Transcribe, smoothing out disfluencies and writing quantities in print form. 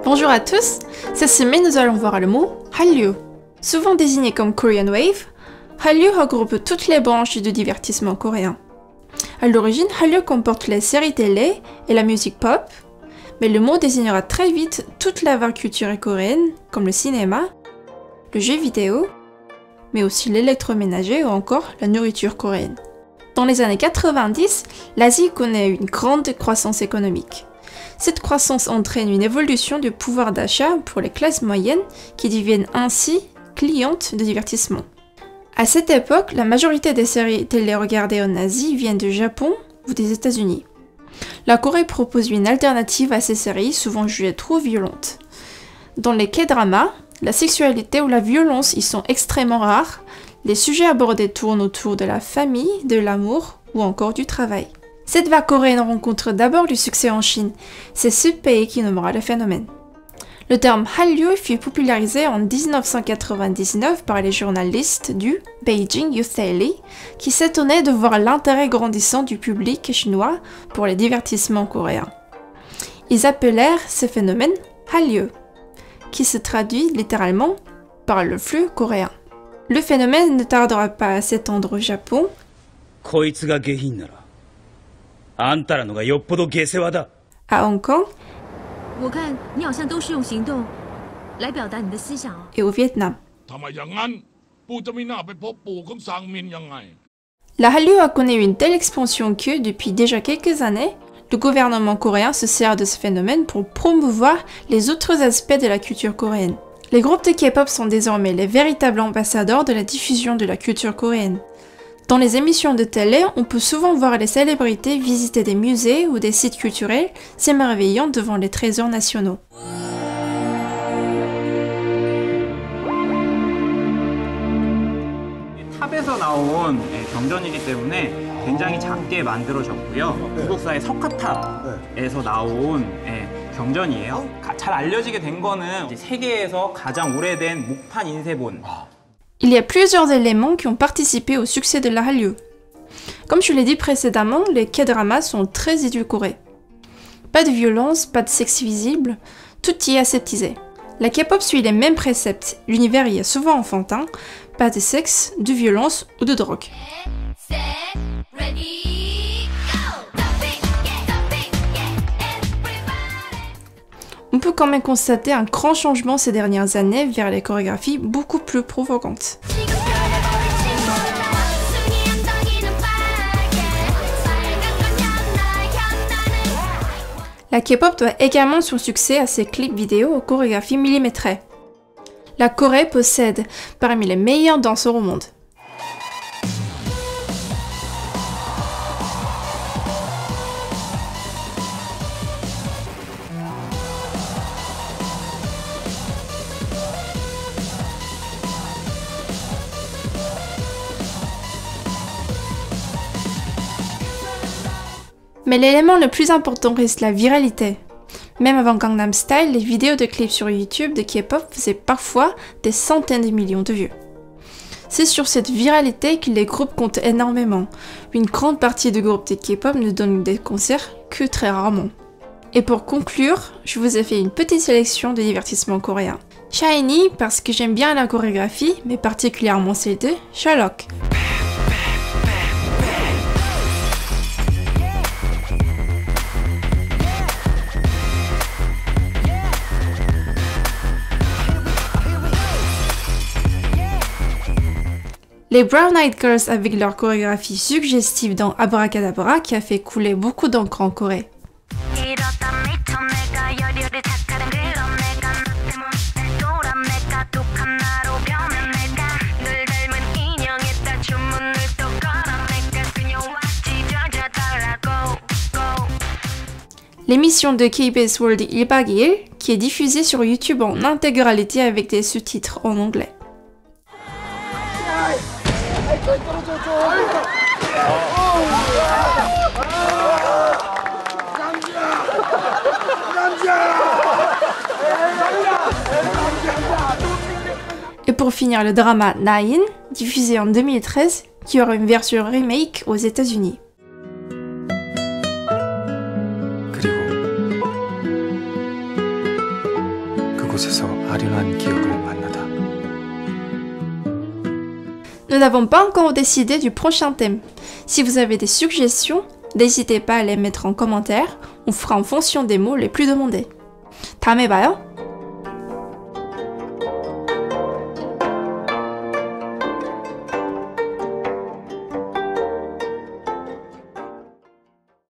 Bonjour à tous, cette semaine nous allons voir le mot Hallyu. Souvent désigné comme Korean Wave, Hallyu regroupe toutes les branches du divertissement coréen. À l'origine, Hallyu comporte les séries télé et la musique pop, mais le mot désignera très vite toute la vague culturelle coréenne, comme le cinéma, le jeu vidéo, mais aussi l'électroménager ou encore la nourriture coréenne. Dans les années 90, l'Asie connaît une grande croissance économique. Cette croissance entraîne une évolution du pouvoir d'achat pour les classes moyennes qui deviennent ainsi clientes de divertissement. À cette époque, la majorité des séries télé regardées en Asie viennent du Japon ou des États-Unis. La Corée propose une alternative à ces séries souvent jugées trop violentes. Dans les K-dramas, la sexualité ou la violence y sont extrêmement rares. Les sujets abordés tournent autour de la famille, de l'amour ou encore du travail. Cette vague coréenne rencontre d'abord du succès en Chine. C'est ce pays qui nommera le phénomène. Le terme Hallyu fut popularisé en 1999 par les journalistes du Beijing Youth Daily qui s'étonnaient de voir l'intérêt grandissant du public chinois pour les divertissements coréens. Ils appelèrent ce phénomène Hallyu, qui se traduit littéralement par le flux coréen. Le phénomène ne tardera pas à s'étendre au Japon. À Hong Kong et au Vietnam. La Hallyu a connu une telle expansion que, depuis déjà quelques années, le gouvernement coréen se sert de ce phénomène pour promouvoir les autres aspects de la culture coréenne. Les groupes de K-pop sont désormais les véritables ambassadeurs de la diffusion de la culture coréenne. Dans les émissions de télé, on peut souvent voir les célébrités visiter des musées ou des sites culturels, s'émerveillant devant les trésors nationaux. 탑에서 나온 경전이기 때문에 굉장히 작게 만들어졌고요. 구독사의 석가탑에서 나온 경전이에요. 잘 알려지게 된 거는 세계에서 가장 오래된 목판 인쇄본. Il y a plusieurs éléments qui ont participé au succès de la Hallyu. Comme je l'ai dit précédemment, les K-dramas sont très édulcorés. Pas de violence, pas de sexe visible, tout y est aseptisé. La K-pop suit les mêmes préceptes, l'univers y est souvent enfantin, pas de sexe, de violence ou de drogue. On peut quand même constater un grand changement ces dernières années vers les chorégraphies beaucoup plus provocantes. La K-pop doit également son succès à ses clips vidéo aux chorégraphies millimétrées. La Corée possède parmi les meilleurs danseurs au monde. Mais l'élément le plus important reste la viralité. Même avant Gangnam Style, les vidéos de clips sur YouTube de K-pop faisaient parfois des centaines de millions de vues. C'est sur cette viralité que les groupes comptent énormément. Une grande partie des groupes de K-pop ne donnent des concerts que très rarement. Et pour conclure, je vous ai fait une petite sélection de divertissements coréens. SHINee parce que j'aime bien la chorégraphie, mais particulièrement celle de Sherlock. Les Brown Eyed Girls avec leur chorégraphie suggestive dans Abracadabra qui a fait couler beaucoup d'encre en Corée. L'émission de KBS World 1박 2일 qui est diffusée sur YouTube en intégralité avec des sous-titres en anglais. Et pour finir, le drama Nine, diffusé en 2013, qui aura une version remake aux États-Unis. 곳에서 아련한 기억을 만나다. Nous n'avons pas encore décidé du prochain thème. Si vous avez des suggestions, n'hésitez pas à les mettre en commentaire. On fera en fonction des mots les plus demandés. 다음에 봐요.